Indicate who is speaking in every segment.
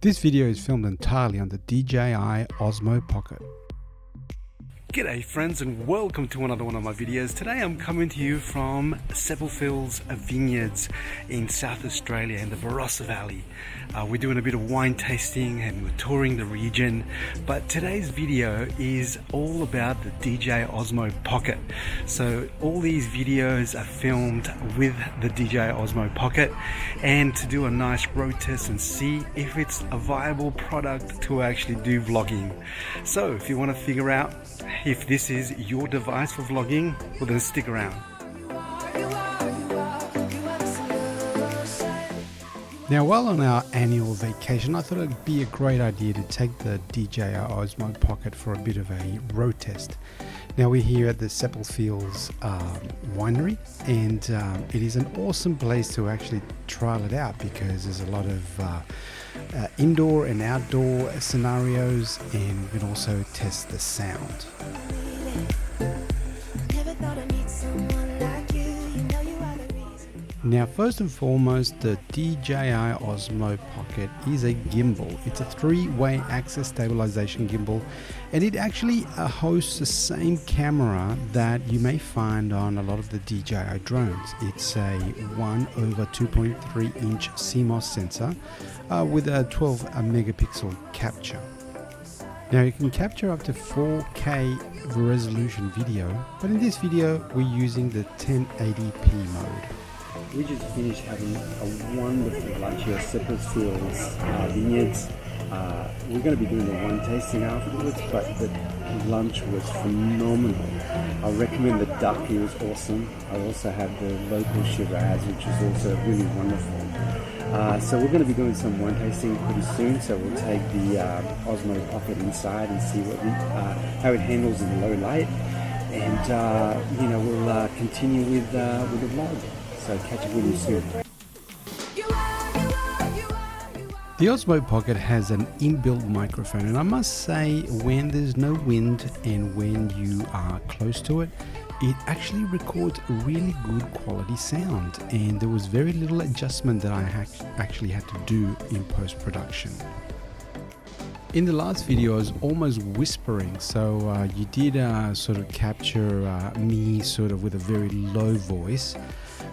Speaker 1: This video is filmed entirely on the DJI Osmo Pocket.
Speaker 2: G'day friends and welcome to another one of my videos. Today I'm coming to you from Seppeltfields Vineyards in South Australia in the Barossa Valley. We're doing a bit of wine tasting and we're touring the region, but today's video is all about the DJI Osmo Pocket. So all these videos are filmed with the DJI Osmo Pocket, and to do a nice road test and see if it's a viable product to actually do vlogging. So if you want to figure out if this is your device for vlogging, well then stick around.
Speaker 1: Now, while on our annual vacation, I thought it'd be a great idea to take the DJI Osmo Pocket for a bit of a road test. Now, we're here at the Seppeltfields winery, and it is an awesome place to actually trial it out because there's a lot of indoor and outdoor scenarios, and we can also test the sound. Now, first and foremost, the DJI Osmo Pocket is a gimbal. It's a three-way axis stabilization gimbal, and it actually hosts the same camera that you may find on a lot of the DJI drones. It's a 1/2.3 inch CMOS sensor with a 12 megapixel capture. Now, you can capture up to 4K resolution video, but in this video we're using the 1080p mode. We just finished having a wonderful lunch here at Seppeltfields Vineyards. We're going to be doing the wine tasting afterwards, but the lunch was phenomenal. I recommend the duck, it was awesome. I also have the local Shiraz, which is also really wonderful. So we're going to be doing some wine tasting pretty soon, so we'll take the Osmo Pocket inside and see what how it handles in low light, and we'll continue with the vlog. So catch up with you soon. The Osmo Pocket has an inbuilt microphone, and I must say, when there's no wind and when you are close to it, it actually records really good quality sound, and there was very little adjustment that I actually had to do in post-production. In the last video I was almost whispering, so you did sort of capture me sort of with a very low voice.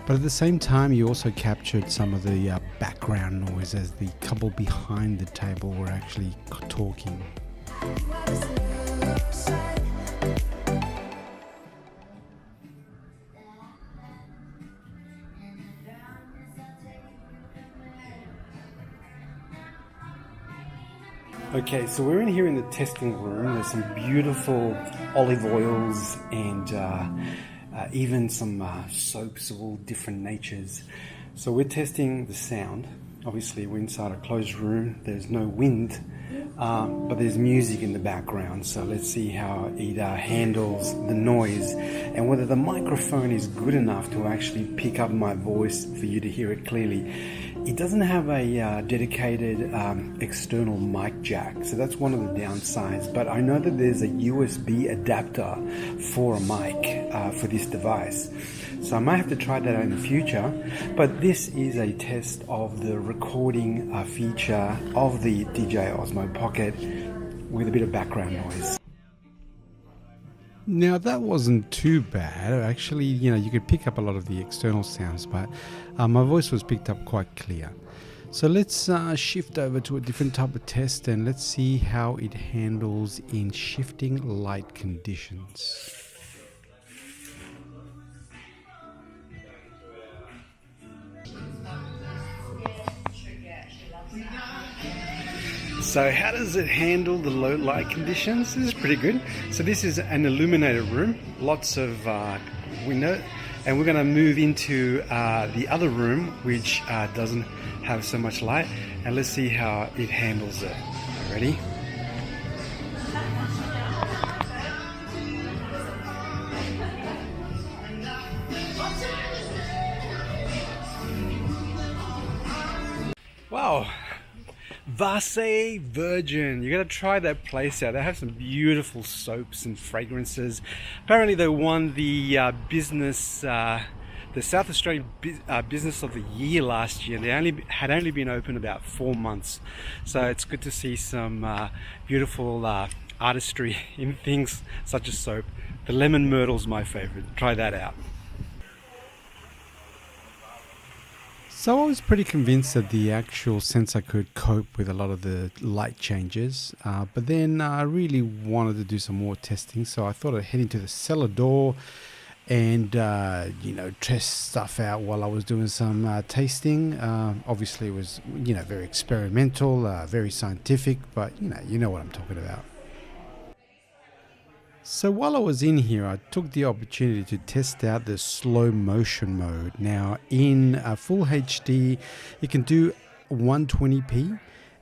Speaker 1: But at the same time, you also captured some of the background noise as the couple behind the table were actually talking.
Speaker 2: Okay, so we're in here in the testing room. There's some beautiful olive oils and even some soaps of all different natures. So we're testing the sound. Obviously we're inside a closed room, there's no wind, but there's music in the background. So let's see how it handles the noise and whether the microphone is good enough to actually pick up my voice for you to hear it clearly. It doesn't have a dedicated external mic jack, so that's one of the downsides, but I know that there's a USB adapter for a mic for this device, so I might have to try that out in the future. But this is a test of the recording feature of the DJI Osmo Pocket with a bit of background noise.
Speaker 1: Now, that wasn't too bad. Actually, you could pick up a lot of the external sounds, but my voice was picked up quite clear. So let's shift over to a different type of test, and let's see how it handles in shifting light conditions.
Speaker 2: So how does it handle the low light conditions? This is pretty good. So this is an illuminated room, lots of window, and we're going to move into the other room which doesn't have so much light, and let's see how it handles it. Ready? Wow. Vasse Virgin, you gotta try that place out. They have some beautiful soaps and fragrances. Apparently they won the business the South Australian Business of the Year last year. They had only been open about 4 months, so it's good to see some beautiful artistry in things such as soap. The lemon myrtle's my favorite. Try that out.
Speaker 1: So I was pretty convinced that the actual sensor could cope with a lot of the light changes, but then I really wanted to do some more testing, so I thought I'd head into the cellar door and test stuff out while I was doing some tasting. Obviously it was very experimental, very scientific, but you know what I'm talking about. So while I was in here, I took the opportunity to test out the slow motion mode. Now in full HD, you can do 120p,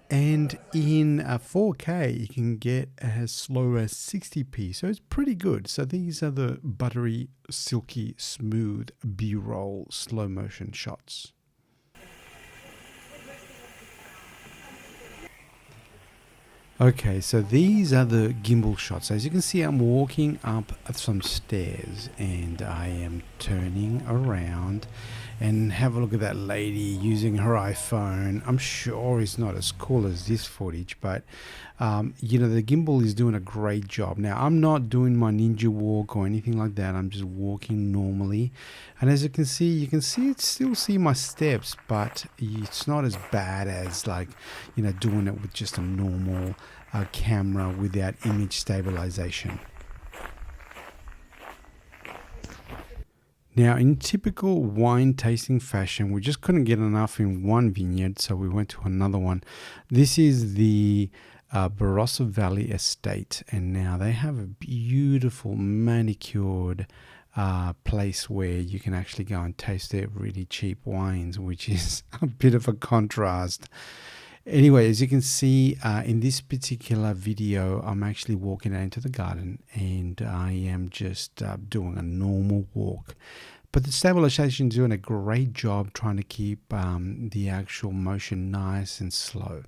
Speaker 1: and in 4K, you can get as slow as 60p. So it's pretty good. So these are the buttery, silky, smooth B-roll slow motion shots. Okay, so these are the gimbal shots. As you can see, I'm walking up some stairs and I am turning around, and have a look at that lady using her iPhone. I'm sure it's not as cool as this footage, but the gimbal is doing a great job. Now, I'm not doing my ninja walk or anything like that. I'm just walking normally, and as you can see still see my steps, but it's not as bad as doing it with just a normal camera without image stabilization. Now, in typical wine tasting fashion, we just couldn't get enough in one vineyard, so we went to another one. This is the Barossa Valley Estate, and now they have a beautiful manicured place where you can actually go and taste their really cheap wines, which is a bit of a contrast. Anyway, as you can see in this particular video, I'm actually walking out into the garden, and I am just doing a normal walk. But the stabilization is doing a great job trying to keep the actual motion nice and slow.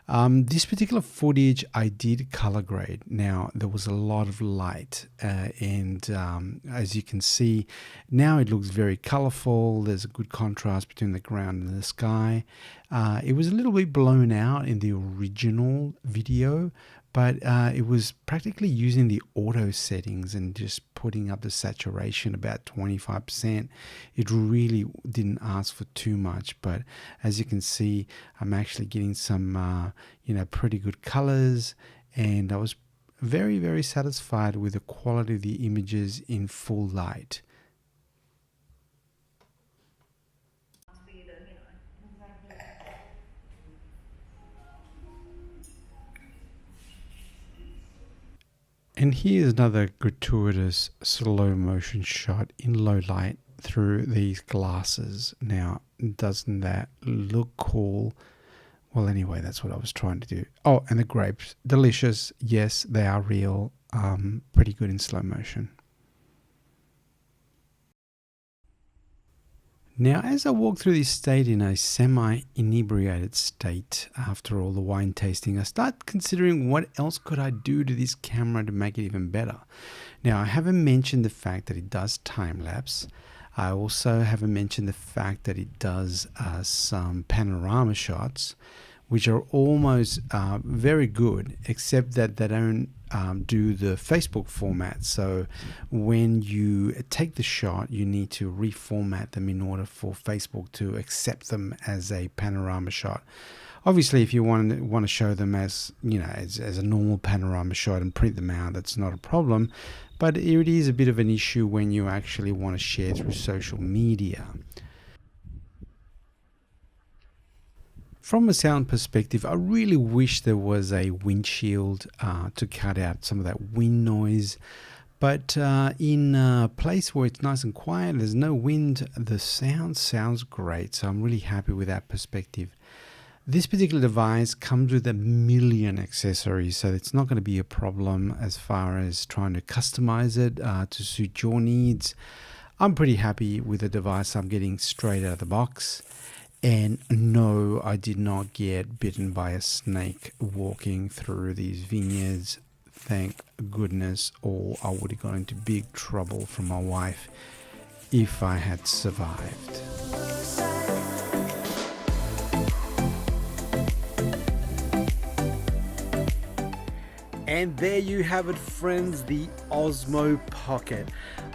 Speaker 1: This particular footage I did color grade. Now, there was a lot of light and as you can see, now it looks very colorful. There's a good contrast between the ground and the sky. It was a little bit blown out in the original video, but it was practically using the auto settings and just putting up the saturation about 25%. It really didn't ask for too much, but as you can see, I'm actually getting some pretty good colors, and I was very, very satisfied with the quality of the images in full light. And here's another gratuitous slow motion shot in low light through these glasses. Now, doesn't that look cool? Well, anyway, that's what I was trying to do. Oh, and the grapes, delicious. Yes, they are real. Pretty good in slow motion. Now, as I walk through this state in a semi-inebriated state after all the wine tasting, I start considering what else could I do to this camera to make it even better. Now, I haven't mentioned the fact that it does time-lapse. I also haven't mentioned the fact that it does some panorama shots, which are almost very good, except that they don't do the Facebook format. So when you take the shot, you need to reformat them in order for Facebook to accept them as a panorama shot. Obviously, if you want to show them as as a normal panorama shot and print them out, that's not a problem. But it is a bit of an issue when you actually want to share through social media. From a sound perspective, I really wish there was a windshield to cut out some of that wind noise. But in a place where it's nice and quiet, there's no wind, the sound sounds great. So I'm really happy with that perspective. This particular device comes with 1 million accessories, so it's not going to be a problem as far as trying to customize it to suit your needs. I'm pretty happy with the device I'm getting straight out of the box. And no, I did not get bitten by a snake walking through these vineyards. Thank goodness, or I would have got into big trouble from my wife. if I had survived. And there you have it, friends, the Osmo Pocket.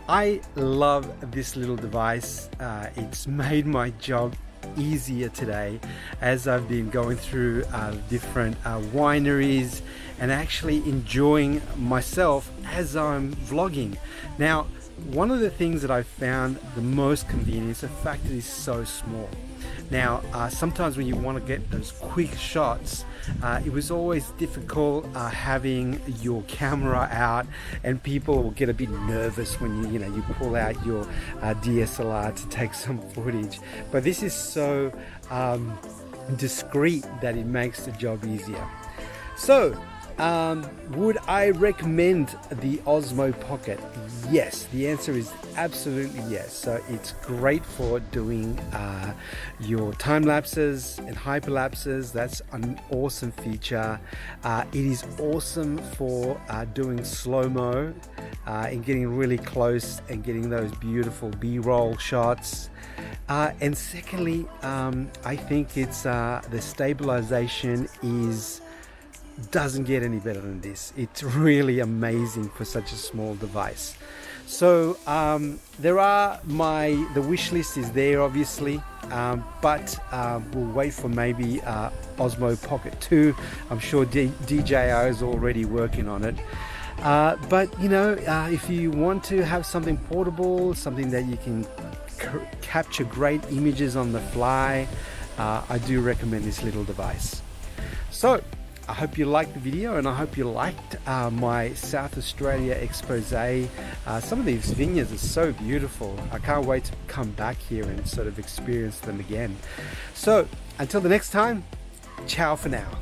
Speaker 1: I love this little device. It's made my job easier today as I've been going through different wineries and actually enjoying myself as I'm vlogging. Now, one of the things that I found the most convenient is the fact that it's so small. Now, sometimes when you want to get those quick shots, it was always difficult having your camera out, and people will get a bit nervous when you pull out your DSLR to take some footage. But this is so discreet that it makes the job easier. So, would I recommend the Osmo Pocket? Yes, the answer is absolutely yes. So it's great for doing your time lapses and hyperlapses. That's an awesome feature. It is awesome for doing slow-mo and getting really close and getting those beautiful B-roll shots. And secondly, I think it's the stabilization doesn't get any better than this. It's really amazing for such a small device. So the wish list is there, obviously, but we'll wait for maybe Osmo Pocket 2. I'm sure DJI is already working on it. But if you want to have something portable, something that you can capture great images on the fly, I do recommend this little device. So I hope you liked the video, and I hope you liked my South Australia expose. Some of these vineyards are so beautiful. I can't wait to come back here and sort of experience them again. So until the next time, ciao for now.